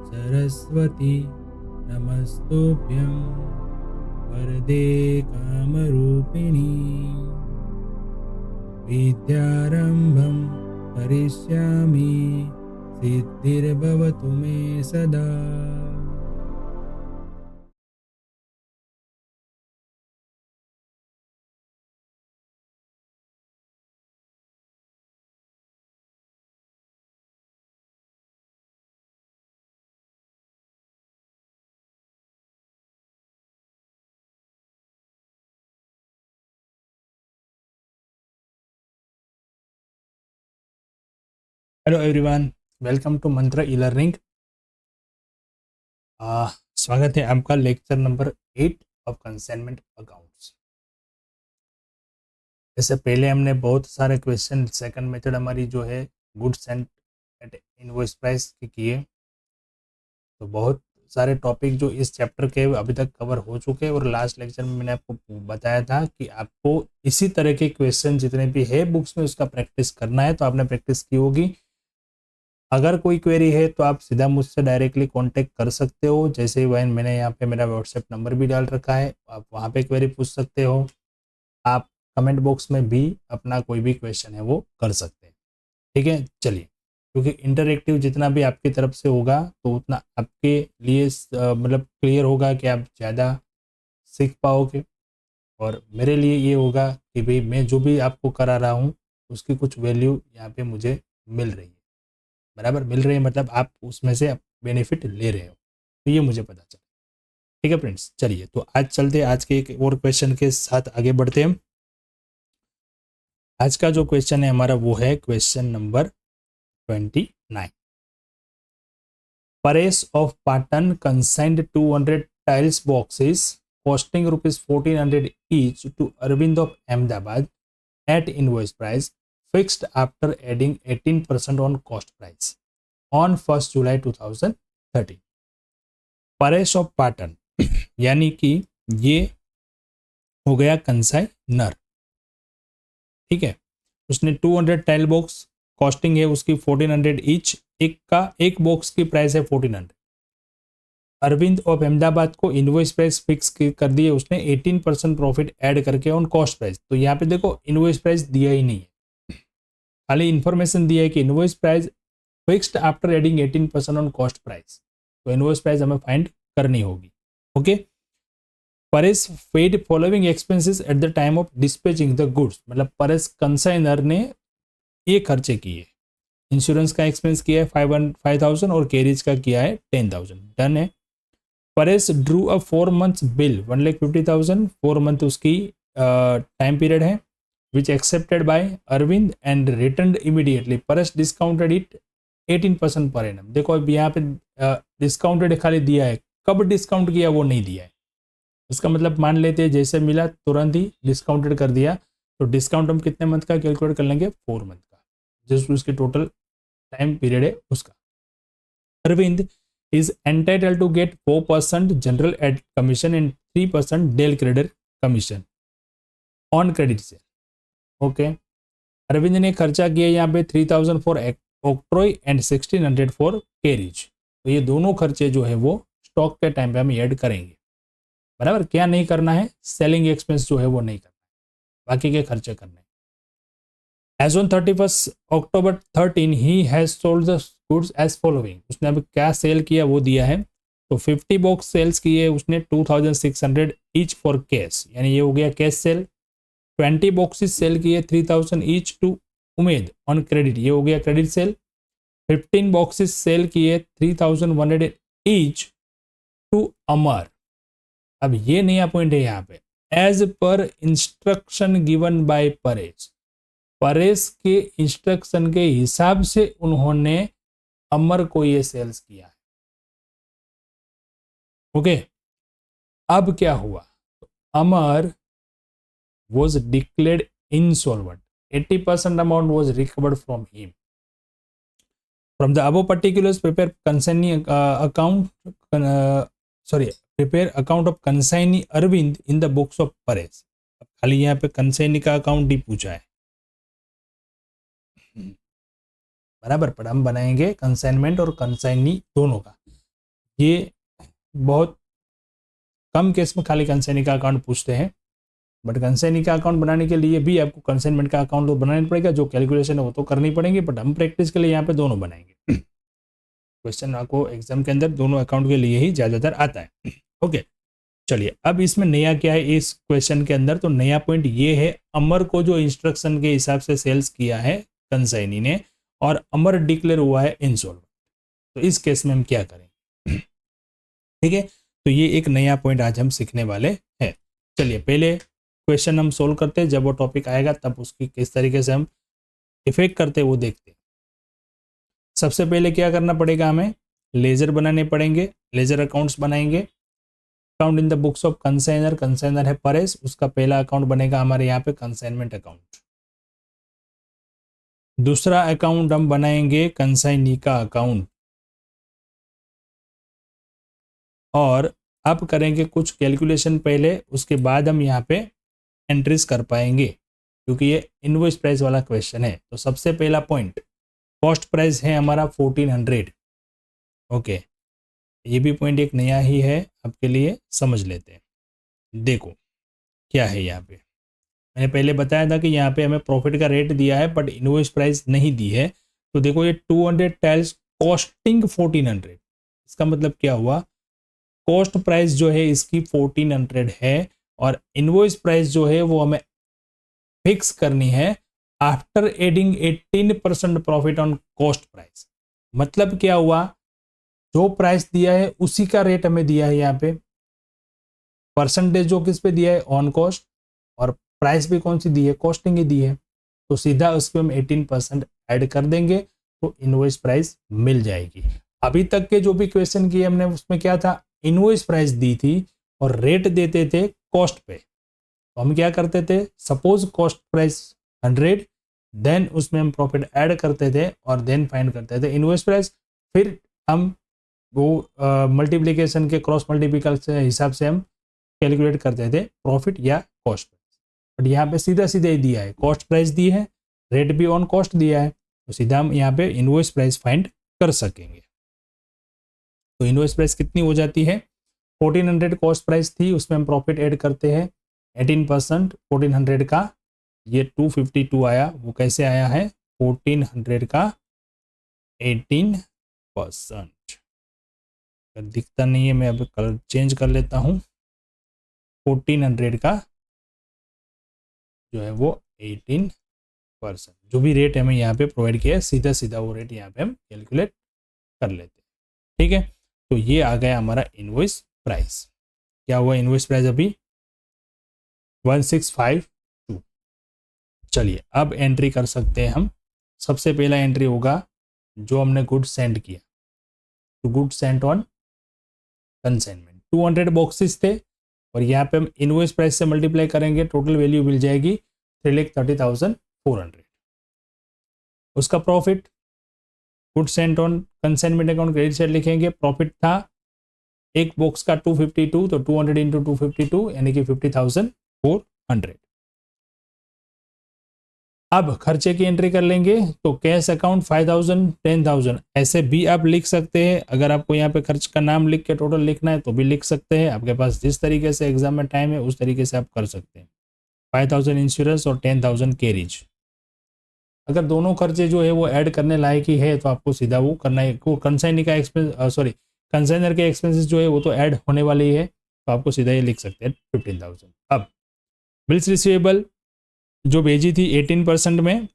सरस्वती नमस्तुभ्यं वरदे कामरूपिणी विद्यारम्भं करिष्यामि सिद्धिर्भवतु मे सदा। हेलो एवरीवन, वेलकम टू मंत्र ई लर्निंग। स्वागत है आपका lecture number 8 of consignment accounts. इससे पहले हमने बहुत सारे क्वेश्चन सेकंड मेथड हमारी जो है goods and at invoice price की किए, तो बहुत सारे टॉपिक जो इस चैप्टर के अभी तक कवर हो चुके हैं। और लास्ट लेक्चर में मैंने आपको बताया था कि आपको इसी तरह के क्वेश्चन जितने भी है बुक्स में उसका प्रैक्टिस करना है, तो आपने प्रैक्टिस की होगी। अगर कोई क्वेरी है तो आप सीधा मुझसे डायरेक्टली कांटेक्ट कर सकते हो। जैसे ही मैंने यहाँ पे मेरा व्हाट्सएप नंबर भी डाल रखा है, आप वहाँ पे क्वेरी पूछ सकते हो। आप कमेंट बॉक्स में भी अपना कोई भी क्वेश्चन है वो कर सकते हैं। ठीक है, चलिए, क्योंकि इंटरेक्टिव जितना भी आपकी तरफ से होगा तो उतना आपके लिए मतलब क्लियर होगा कि आप ज़्यादा सीख पाओगे। और मेरे लिए ये होगा कि भाई मैं जो भी आपको करा रहा हूँ उसकी कुछ वैल्यू यहाँ पे मुझे मिल रही है। बराबर मिल रही है मतलब आप उसमें से बेनिफिट ले रहे हो, तो ये मुझे पता चला। ठीक है फ्रेंड्स, चलिए तो आज चलते हैं, आज के एक और क्वेश्चन के साथ आगे बढ़ते हैं। आज का जो क्वेश्चन है हमारा वो है question number 29। Paresh of Patan consigned 200 tiles boxes costing ₹1400 each to Arvind of Ahmedabad at invoice price fixed after adding 18% on cost price on 1st July 2013। Paresh of Patan यानी कि ये हो गया कंसाइनर। ठीक है, उसने 200 टाइल बॉक्स, कॉस्टिंग है उसकी 1400 ईच, एक बॉक्स की प्राइस है 1400। अरविंद ऑफ अहमदाबाद को इनवॉइस प्राइस फिक्स कर दिए उसने 18% प्रॉफिट ऐड करके ऑन कॉस्ट प्राइस। तो यहाँ पे देखो इनवॉइस प्राइस दिया ही नहीं है, खाली इन्फॉर्मेशन दिया है कि invoice price fixed after adding 18% on cost price. तो इनवॉइस प्राइस हमें फाइंड करनी होगी। Okay, Paresh paid following expenses at the time of dispatching the goods, मतलब परेश कंसाइनर ने ये खर्चे किए। इंश्योरेंस का एक्सपेंस किया है 5000 और कैरिज का किया है 10,000। डन है। Paresh drew a 4 months bill 1,50,000, 4 month उसकी टाइम पीरियड है, which accepted by Arvind and return immediately. Paresh discounted it 18% per annum. देखो अब यहाँ पे डिस्काउंटेड खाली दिया है, कब डिस्काउंट किया वो नहीं दिया है। इसका मतलब मान लेते हैं जैसे मिला तुरंत ही डिस्काउंटेड कर दिया, तो डिस्काउंट हम कितने मंथ का कैलकुलेट कर लेंगे, 4 मंथ का, जिस उसकी टोटल टाइम पीरियड है उसका। Arvind is entitled to get 4% general ad commission and 3% Dell credit commission on credit sale। Okay, Arvind ने खर्चा किया यहाँ पे 3000 for octroi and 1600 for carriage. तो ये दोनों खर्चे जो है वो स्टॉक के टाइम पे हम ऐड करेंगे। बराबर, क्या नहीं करना है, सेलिंग एक्सपेंस जो है वो नहीं करना है, बाकी के खर्चे करने हैं। एज ऑन 31st October 13 ही has sold the goods as following. उसने अभी क्या सेल किया वो दिया है। तो 50 बॉक्स सेल्स किए उसने 2600 ईच फॉर कैश, यानी ये हो गया कैश सेल। 20 बॉक्सेस सेल किए 3000 each to Umed on credit, ये हो गया क्रेडिट सेल। 15 बॉक्सेस सेल किए 3100 ईच टू अमर। अब ये नया पॉइंट है यहाँ पे, as per instruction given by Paresh. Paresh के इंस्ट्रक्शन के हिसाब से उन्होंने अमर को ये सेल्स किया है। ओके, अब क्या हुआ, अमर was declared insolvent, 80% amount was recovered from him। from the above particulars prepare consignee prepare account of consignee Arvind in the books of Paresh। खाली यहाँ पे कंसाइनी का अकाउंट ही पूछा है, बराबर, पर हम बनाएंगे कंसाइनमेंट और कंसाइनी दोनों का। ये बहुत कम केस में खाली कंसाइनी का अकाउंट पूछते हैं, बट कंसाइनी का अकाउंट बनाने के लिए भी आपको कंसाइनमेंट का अकाउंट तो बनाना पड़ेगा, जो कैलकुलेशन है वो तो करनी पड़ेगी, बट हम प्रैक्टिस के लिए यहाँ पे दोनों बनाएंगे। क्वेश्चन आपको एग्जाम के अंदर दोनों अकाउंट के लिए ही ज़्यादातर आता है। ओके, चलिए अब इसमें नया क्या है इस क्वेश्चन के अंदर, तो नया पॉइंट ये है, अमर को जो इंस्ट्रक्शन के हिसाब से सेल्स किया है कंसाइनी ने और अमर डिक्लेयर हुआ है इंसॉल्वेंट, तो इस केस में हम क्या करें। ठीक है, तो ये एक नया पॉइंट आज हम सीखने वाले हैं। चलिए पहले क्वेश्चन हम सोल्व करते हैं, जब वो टॉपिक आएगा तब उसकी किस तरीके से हम इफेक्ट करते हैं वो देखते हैं। सबसे पहले क्या करना पड़ेगा, हमें लेजर बनाने पड़ेंगे, लेजर अकाउंट्स बनाएंगे। Account in the books of consignor, consignor है परेश, उसका पहला अकाउंट बनेगा हमारे यहाँ पे कंसाइनमेंट अकाउंट। दूसरा अकाउंट हम बनाएंगे कंसाइनी का अकाउंट, और अब करेंगे कुछ कैलकुलेशन पहले, उसके बाद हम यहाँ पे एंट्रीज कर पाएंगे, क्योंकि ये इनवॉइस प्राइस वाला क्वेश्चन है। तो सबसे पहला पॉइंट, कॉस्ट प्राइस है हमारा 1400। ओके, ये भी पॉइंट एक नया ही है आपके लिए, समझ लेते हैं। देखो क्या है यहाँ पे, मैंने पहले बताया था कि यहाँ पे हमें प्रॉफिट का रेट दिया है बट इनवॉइस प्राइस नहीं दी है। तो देखो ये 200 टाइल्स कॉस्टिंग 1400, इसका मतलब क्या हुआ, कॉस्ट प्राइस जो है इसकी 1400 है और इनवॉइस प्राइस जो है वो हमें फिक्स करनी है after adding 18% profit on cost price. मतलब क्या हुआ, जो प्राइस दिया है उसी का रेट हमें दिया है, यहाँ पे परसेंटेज जो किस पे दिया है, ऑन कॉस्ट, और प्राइस भी कौन सी दी है, कॉस्टिंग ही दी है। तो सीधा उस पर हम 18% ऐड कर देंगे तो इनवॉइस प्राइस मिल जाएगी। अभी तक के जो भी क्वेश्चन किए हमने उसमें क्या था, इनवॉइस प्राइस दी थी और रेट देते थे कॉस्ट पे। तो हम क्या करते थे, सपोज कॉस्ट प्राइस 100, देन उसमें हम प्रॉफिट ऐड करते थे और देन फाइंड करते थे इनवॉइस प्राइस। फिर हम वो मल्टीप्लिकेशन के क्रॉस मल्टीप्लिकेशन के हिसाब से हम कैलकुलेट करते थे प्रॉफिट या कॉस्ट प्राइस। बट यहाँ पे सीधा सीधा ही दिया है, कॉस्ट प्राइस दी है, रेट भी ऑन कॉस्ट दिया है, तो सीधा हम यहाँ पे इनवॉइस प्राइस फाइंड कर सकेंगे। तो इनवॉइस प्राइस कितनी हो जाती है, 1400 कॉस्ट प्राइस थी, उसमें हम प्रॉफिट ऐड करते हैं 18%, 1400 का ये 252 आया। वो कैसे आया है, 1400 का 18%, दिखता नहीं है, मैं अब कलर चेंज कर लेता हूँ। 1400 का जो है वो 18%, जो भी रेट हमें यहाँ पे प्रोवाइड किया है सीधा सीधा वो रेट यहाँ पे हम कैलकुलेट कर लेते हैं। ठीक है, तो ये आ गया हमारा इनवॉइस प्राइस। क्या हुआ इनवॉइस प्राइस अभी 1652। चलिए अब एंट्री कर सकते हैं हम। सबसे पहला एंट्री होगा जो हमने गुड सेंड किया, तो good Saint on consignment 200 boxes थे और यहाँ पे हम इनवॉइस प्राइस से मल्टीप्लाई करेंगे, टोटल वैल्यू मिल जाएगी 3,30,400। उसका profit good Saint on consignment account credit side लिखेंगे, प्रॉफिट था एक बॉक्स का 252, तो 200 इंटू 252 यानी कि 50,400। अब खर्चे की एंट्री कर लेंगे, तो कैश अकाउंट 5,000 10,000 ऐसे भी आप लिख सकते हैं। अगर आपको यहाँ पे खर्च का नाम लिख के टोटल लिखना है तो भी लिख सकते हैं, आपके पास जिस तरीके से एग्जाम में टाइम है उस तरीके से आप कर सकते हैं। 5,000 इंश्योरेंस और 10,000 कैरिज। अगर दोनों खर्चे जो है वो ऐड करने लायक ही है तो आपको सीधा वो करना है, वो कंसाइनी का एक्सपेंस कंसाइनर के एक्सपेंसेस जो है वो तो ऐड होने वाले ही है, तो आपको सीधा ये लिख सकते हैं 15,000। अब बिल्स रिसीवेबल जो भेजी थी 18% में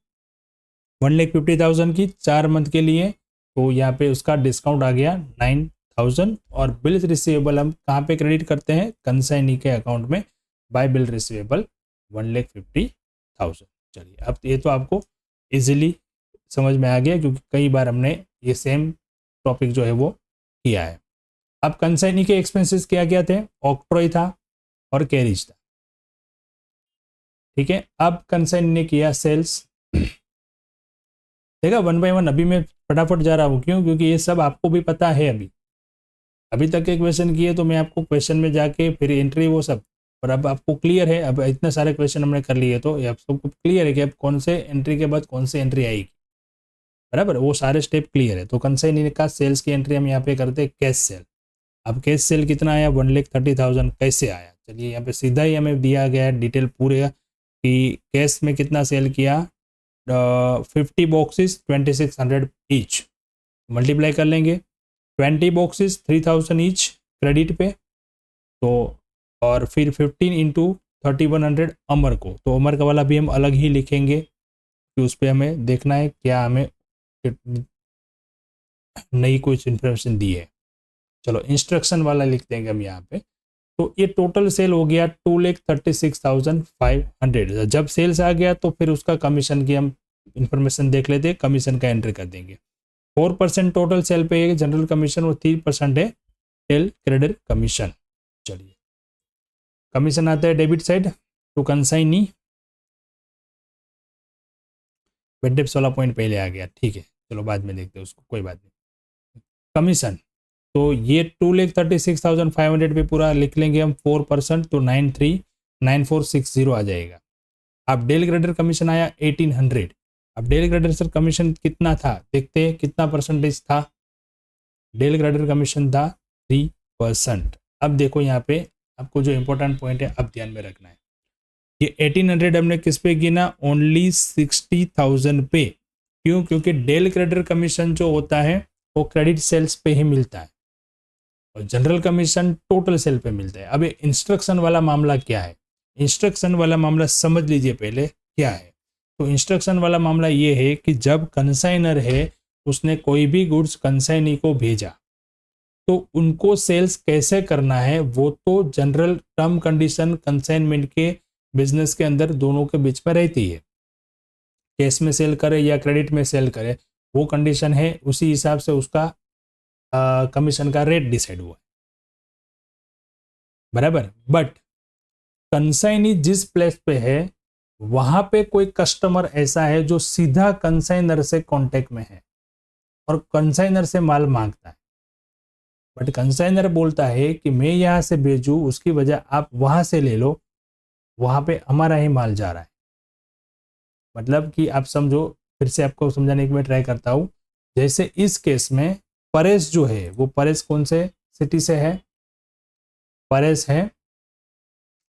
1,50,000 की 4 मंथ के लिए, तो यहाँ पे उसका डिस्काउंट आ गया 9,000। और बिल्स रिसीवेबल हम कहाँ पे क्रेडिट करते हैं, कंसाइनी के अकाउंट में बाय बिल रिसीवेबल 1,50,000। चलिए अब ये तो आपको इजीली समझ में आ गया, क्योंकि कई बार हमने ये सेम टॉपिक जो है वो किया है। अब कंसाइनी के एक्सपेंसेस क्या क्या थे, ऑक्ट्रॉय था और कैरिज था। ठीक है, अब कंसाइनी ने किया सेल्स। देखा 1 बाय 1 अभी मैं फटाफट जा रहा हूँ, क्यों, क्योंकि ये सब आपको भी पता है। अभी तक के क्वेश्चन किए तो मैं आपको क्वेश्चन में जाके फिर एंट्री वो सब, और अब आपको क्लियर है, अब इतने सारे क्वेश्चन हमने कर लिए तो ये आप सबको क्लियर है कि अब कौन से एंट्री के बाद कौन सी एंट्री आएगी। बराबर, वो सारे स्टेप क्लियर है। तो कंसाइनी का सेल्स की एंट्री हम यहाँ पे करते हैं कैश सेल। अब कैश सेल कितना आया, 1,30,000 कैसे आया, चलिए यहाँ पे सीधा ही हमें दिया गया है डिटेल पूरे कि कैश में कितना सेल किया, 50 बॉक्सेस 2600 ईच, मल्टीप्लाई कर लेंगे 20 बॉक्सेस 3000 ईच क्रेडिट पे, तो और फिर 15 इंटू 3100 अमर को, तो अमर का वाला भी हम अलग ही लिखेंगे कि उस पर हमें देखना है क्या हमें नई कुछ इन्फॉर्मेशन दी है। चलो इंस्ट्रक्शन वाला लिख देंगे हम यहाँ पे। तो ये टोटल सेल हो गया 2,36,500। जब सेल्स आ गया तो फिर उसका कमीशन की हम इंफॉर्मेशन देख लेते हैं, कमीशन का एंट्री कर देंगे। 4% टोटल सेल पे है जनरल कमीशन और 3% है टेल क्रेडिट कमीशन। चलिए कमीशन आता है debit side to consignee, bad debts वाला पॉइंट पहले आ गया, ठीक है चलो बाद में देखते हैं उसको, कोई बात नहीं। कमीशन तो ये 2,36,500 पे पूरा लिख लेंगे हम 4%, तो 939460 आ जाएगा। अब डेल ग्रेडर कमीशन आया 1800। अब डेल ग्रेडर सर कमीशन कितना था, देखते हैं कितना परसेंटेज था। डेल ग्रेडर कमीशन था 3%। अब देखो यहाँ पे आपको जो इंपॉर्टेंट पॉइंट है अब ध्यान में रखना है, ये 1800 हमने किस पे गिना, ओनली 60,000 पे। क्यों, क्योंकि डेल ग्रेडर कमीशन जो होता है वो क्रेडिट सेल्स पे ही मिलता है और जनरल कमीशन टोटल सेल पे मिलता है। अब इंस्ट्रक्शन वाला मामला क्या है, इंस्ट्रक्शन वाला मामला समझ लीजिए पहले क्या है। तो इंस्ट्रक्शन वाला मामला ये है कि जब कंसाइनर है उसने कोई भी गुड्स कंसाइनी को भेजा तो उनको सेल्स कैसे करना है वो तो जनरल टर्म कंडीशन कंसाइनमेंट के बिजनेस के अंदर दोनों के बीच में रहती है। कैश में सेल करे या क्रेडिट में सेल करे वो कंडीशन है, उसी हिसाब से उसका कमीशन का रेट डिसाइड हुआ, बराबर। बट कंसाइनी जिस प्लेस पे है वहां पे कोई कस्टमर ऐसा है जो सीधा कंसाइनर से कांटेक्ट में है और कंसाइनर से माल मांगता है, बट कंसाइनर बोलता है कि मैं यहां से भेजूं उसकी वजह आप वहां से ले लो, वहां पे हमारा ही माल जा रहा है। मतलब कि आप समझो, फिर से आपको समझाने की मैं ट्राई करता हूं। जैसे इस केस में परेश जो है वो परेश कौन से सिटी से है, परेश है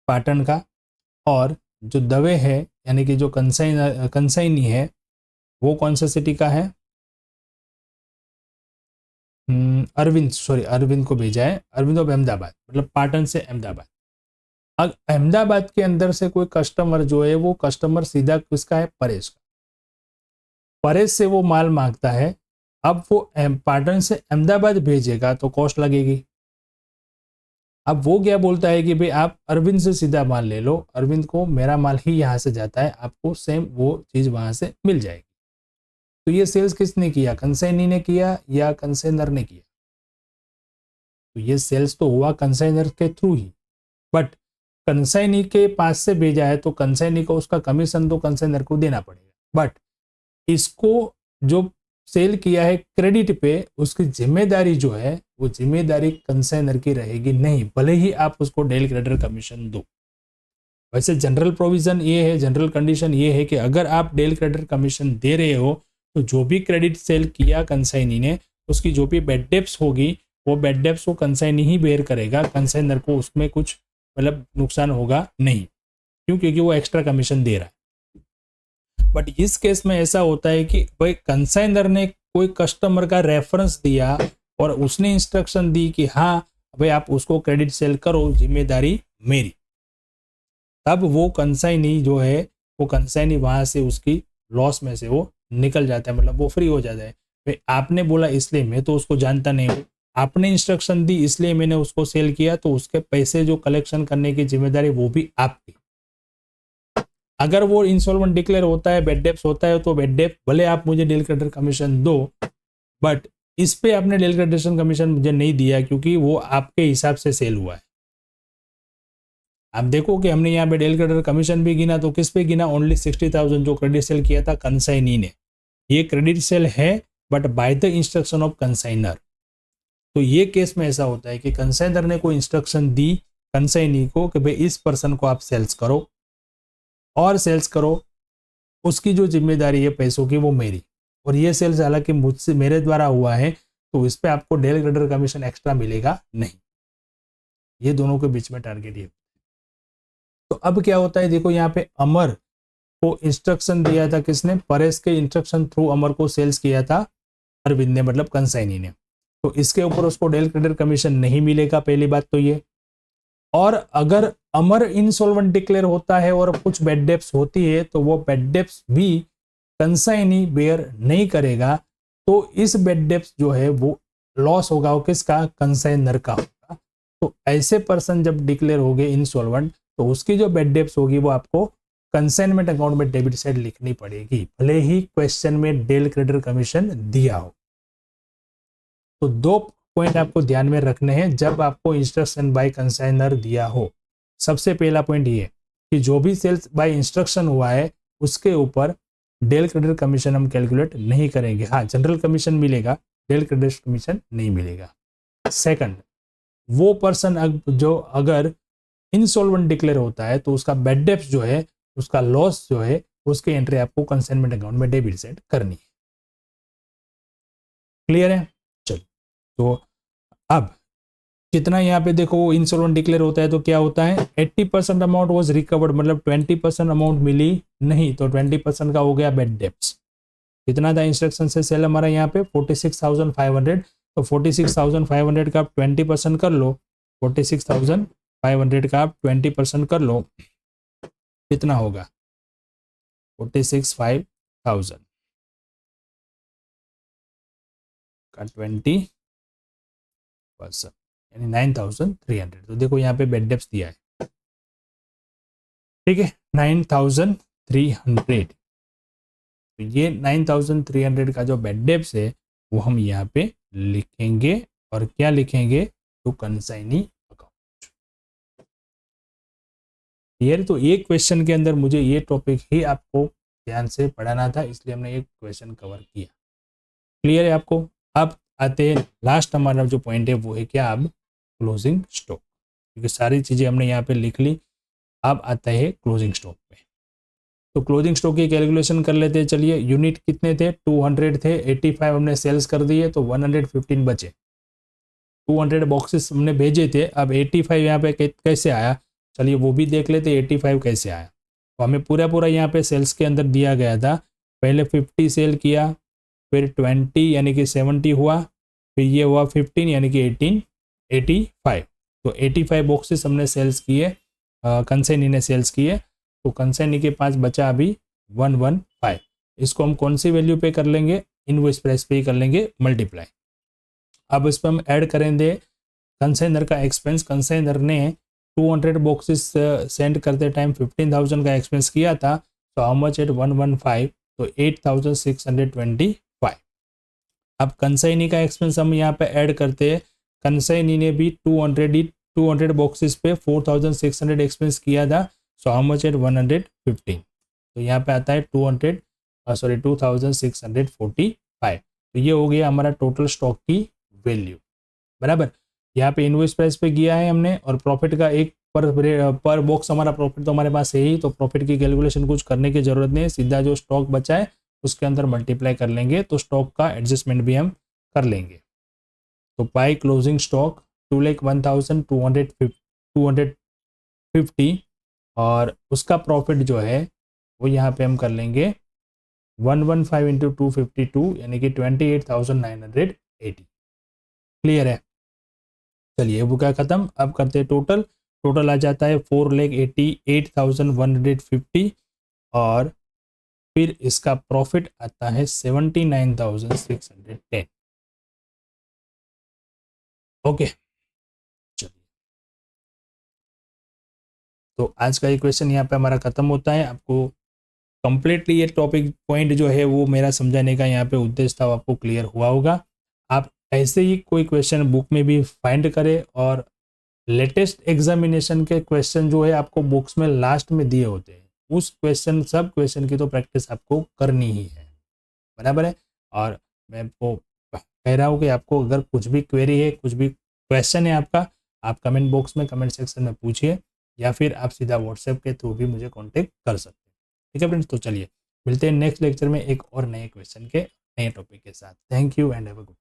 पाटन का, और जो दवे है यानी कि जो कंसाइनी है वो कौन सा सिटी का है, अरविंद, सॉरी अरविंद को भेजा है, अरविंद ऑफ अहमदाबाद, मतलब पाटन से अहमदाबाद। अब अहमदाबाद के अंदर से कोई कस्टमर जो है वो कस्टमर सीधा किसका है, परेश का। परेश से वो माल मांगता है, अब वो पाटन से अहमदाबाद भेजेगा तो कॉस्ट लगेगी। अब वो क्या बोलता है कि भाई आप अरविंद से सीधा माल ले लो, अरविंद को मेरा माल ही यहाँ से जाता है, आपको सेम वो चीज़ वहाँ से मिल जाएगी। तो ये सेल्स किसने किया, कंसाइनी ने किया या कंसाइनर ने किया, तो ये सेल्स तो हुआ कंसाइनर के थ्रू ही, बट कंसाइनी के पास से भेजा है तो कंसाइनी को उसका कमीशन तो कंसाइनर को देना पड़ेगा। बट इसको जो सेल किया है क्रेडिट पे उसकी जिम्मेदारी जो है वो जिम्मेदारी कंसाइनर की रहेगी नहीं, भले ही आप उसको डेल क्रेडिटर कमीशन दो। वैसे जनरल प्रोविजन ये है, जनरल कंडीशन ये है कि अगर आप डेल क्रेडिटर कमीशन दे रहे हो तो जो भी क्रेडिट सेल किया कंसाइनी ने उसकी जो भी बेड डेप्स होगी वो बेड डेप्स को कंसाइनी ही बेयर करेगा, कंसाइनर को उसमें कुछ मतलब नुकसान होगा नहीं। क्यों, क्योंकि वो एक्स्ट्रा कमीशन दे रहा है। बट इस केस में ऐसा होता है कि भाई कंसाइनर ने कोई कस्टमर का रेफरेंस दिया और उसने इंस्ट्रक्शन दी कि हाँ भाई आप उसको क्रेडिट सेल करो, जिम्मेदारी मेरी, तब वो कंसाइनी जो है वो कंसाइनी वहां से उसकी लॉस में से वो निकल जाता है, मतलब वो फ्री हो जाता है। भाई आपने बोला इसलिए, मैं तो उसको जानता नहीं हूँ, आपने इंस्ट्रक्शन दी इसलिए मैंने उसको सेल किया, तो उसके पैसे जो कलेक्शन करने की जिम्मेदारी वो भी आपकी। अगर वो इंसॉल्वेंट डिक्लेयर होता है, बेड डेप्स होता है, तो बेड डेप भले आप मुझे डेल क्रेडिटर कमीशन दो, बट इस पे आपने डेल क्रेडिटर कमीशन मुझे नहीं दिया क्योंकि वो आपके हिसाब से सेल हुआ है। आप देखो कि हमने यहाँ पे डेल क्रेडिटर कमीशन भी गिना तो किस पे गिना, ओनली 60,000 जो क्रेडिट सेल किया था कंसाइनी ने। ये क्रेडिट सेल है but by the instruction of consignor. तो ये केस में ऐसा होता है कि कंसाइनर ने कोई इंस्ट्रक्शन दी कंसाइनी को कि भाई इस पर्सन को आप सेल्स करो और सेल्स करो, उसकी जो जिम्मेदारी है पैसों की वो मेरी। और ये सेल्स हालांकि मुझसे मेरे द्वारा हुआ है, तो इस पे आपको डेल क्रेडिटर कमीशन एक्स्ट्रा मिलेगा नहीं। ये दोनों के बीच में टारगेट ये। तो अब क्या होता है, देखो यहाँ पे अमर को इंस्ट्रक्शन दिया था किसने, परेश के इंस्ट्रक्शन थ्रू अमर को सेल्स किया था अरविंद ने, मतलब कंसाइनी ने। तो इसके ऊपर उसको डेल क्रेडिटर कमीशन नहीं मिलेगा, पहली बात तो ये। और अगर अमर इंसॉल्वेंट डिक्लेयर होता है और कुछ बैड डेप्स होती है, तो वो बैड डेप्स भी कंसाइनी बेयर नहीं करेगा, तो इस बैड डेप्स जो है वो लॉस होगा, वो किसका, कंसाइनर का होगा। तो ऐसे पर्सन जब डिक्लेयर हो गए इंसॉल्वेंट, तो उसकी जो बैड डेप्स होगी वो आपको कंसाइनमेंट अकाउंट में डेबिट साइड लिखनी पड़ेगी, भले ही क्वेश्चन में डेल क्रेडिटर कमीशन दिया हो। तो दो पॉइंट आपको ध्यान में रखने हैं जब आपको इंस्ट्रक्शन बाय कंसाइनर दिया हो। सबसे पहला पॉइंट ये कि जो भी सेल्स बाय इंस्ट्रक्शन हुआ है उसके ऊपर डेल क्रेडिटर कमीशन हम कैलकुलेट नहीं करेंगे। हाँ, जनरल कमीशन मिलेगा, डेल क्रेडिटर कमीशन नहीं मिलेगा। सेकंड, वो पर्सन जो अगर इंसॉल्वेंट डिक्लेयर होता है तो उसका बैड डेप्ट जो है, उसका लॉस जो है, उसकी एंट्री आपको कंसाइनमेंट अकाउंट में डेबिट साइड करनी है। क्लियर है? चलो, तो अब कितना यहाँ पे देखो इंसॉल्वेंट डिक्लेयर होता है तो क्या होता है, 80% अमाउंट वाज रिकवर्ड, मतलब 20% अमाउंट मिली नहीं, तो 20% का हो गया बैड डेप्ट्स। कितना था इंस्ट्रक्शन से सेल हमारा यहाँ पे 46,500, तो 46,500 का आप 20% कर लो, 46,500 का आप 20% कर लो, कितना होगा 46,500 का 20%, यानी 9,300। तो देखो यहाँ पे बेड डेप्स दिया है, ठीक है, 9,300। तो ये 9,300 का जो बेड डेप्स है वो हम यहाँ पे लिखेंगे, और क्या लिखेंगे, तो कंसाइनी अकाउंट। क्लियर? तो एक क्वेश्चन के अंदर मुझे ये टॉपिक ही आपको ध्यान से पढ़ाना था, इसलिए हमने एक क्वेश्चन कवर किया। क्लियर है आपको? अब आते हैं लास्ट, हमारा जो पॉइंट है वो है क्या, अब क्लोजिंग स्टॉक, क्योंकि सारी चीजें हमने यहाँ पे लिख ली। अब आता है क्लोजिंग स्टॉक पे। तो क्लोजिंग स्टॉक की कैलकुलेशन कर लेते हैं। चलिए, यूनिट कितने थे, 200 थे, 85 हमने सेल्स कर दिए, तो 115 बचे। 200 बॉक्सेस हमने भेजे थे, अब 85 यहाँ पे कैसे आया, चलिए वो भी देख लेते, 85 कैसे आया। तो हमें पूरा पूरा यहाँ पे सेल्स के अंदर दिया गया था, पहले 50 सेल किया, फिर 20 यानी कि 70 हुआ, फिर ये हुआ 15 यानी कि 85। तो 85 बॉक्सेस हमने सेल्स किए, कंसाइनी ने सेल्स किए, तो कंसाइनी के पास बचा अभी 115। इसको हम कौन सी वैल्यू पे कर लेंगे, इनवॉइस प्राइस पे ही कर लेंगे मल्टीप्लाई। अब इस पर हम ऐड करेंगे कंसाइनर का एक्सपेंस। कंसाइनर ने 200 बॉक्सेस सेंड करते टाइम 15,000 का एक्सपेंस किया था, तो हाउ मच एट 115, तो 8,625। अब कंसाइनी का एक्सपेंस हम यहाँ पे ऐड करते हैं, कंसाइनी ने भी 200 बॉक्सेस पे 4,600 एक्सपेंस किया था, सो हाउ मच एट 115, तो यहाँ पे आता है 2,645। तो ये हो गया हमारा टोटल स्टॉक की वैल्यू, बराबर। यहाँ पे इनवॉइस प्राइस पे किया है हमने, और प्रॉफिट का एक पर बॉक्स हमारा प्रॉफिट तो हमारे पास है ही, तो प्रॉफिट की कैलकुलेशन कुछ करने की जरूरत नहीं है, सीधा जो स्टॉक बचा है उसके अंदर मल्टीप्लाई कर लेंगे, तो स्टॉक का एडजस्टमेंट भी हम कर लेंगे। तो बाय क्लोजिंग स्टॉक 2,01,250, और उसका प्रॉफिट जो है वो यहाँ पे हम कर लेंगे 115 इंटू 252, यानी कि 28,980। क्लियर है? चलिए वो क्या खत्म, अब करते हैं टोटल। टोटल आ जाता है 4,88,150, और फिर इसका प्रॉफिट आता है 79,610। ओके, चलिए, तो आज का ये क्वेश्चन यहाँ पे हमारा खत्म होता है। आपको कंप्लीटली ये टॉपिक पॉइंट जो है वो मेरा समझाने का यहाँ पे उद्देश्य था, आपको क्लियर हुआ होगा। आप ऐसे ही कोई क्वेश्चन बुक में भी फाइंड करें, और लेटेस्ट एग्जामिनेशन के क्वेश्चन जो है आपको बुक्स में लास्ट में दिए होते हैं, उस क्वेश्चन सब क्वेश्चन की तो प्रैक्टिस आपको करनी ही है, बराबर है। और मैं आपको कह रहा हूँ कि आपको अगर कुछ भी क्वेरी है, कुछ भी क्वेश्चन है आपका, आप कमेंट बॉक्स में, कमेंट सेक्शन में पूछिए, या फिर आप सीधा व्हाट्सएप के थ्रू भी मुझे कॉन्टेक्ट कर सकते हैं। ठीक है फ्रेंड्स, तो चलिए मिलते हैं नेक्स्ट लेक्चर में एक और नए क्वेश्चन के नए टॉपिक के साथ। Thank you and have a good.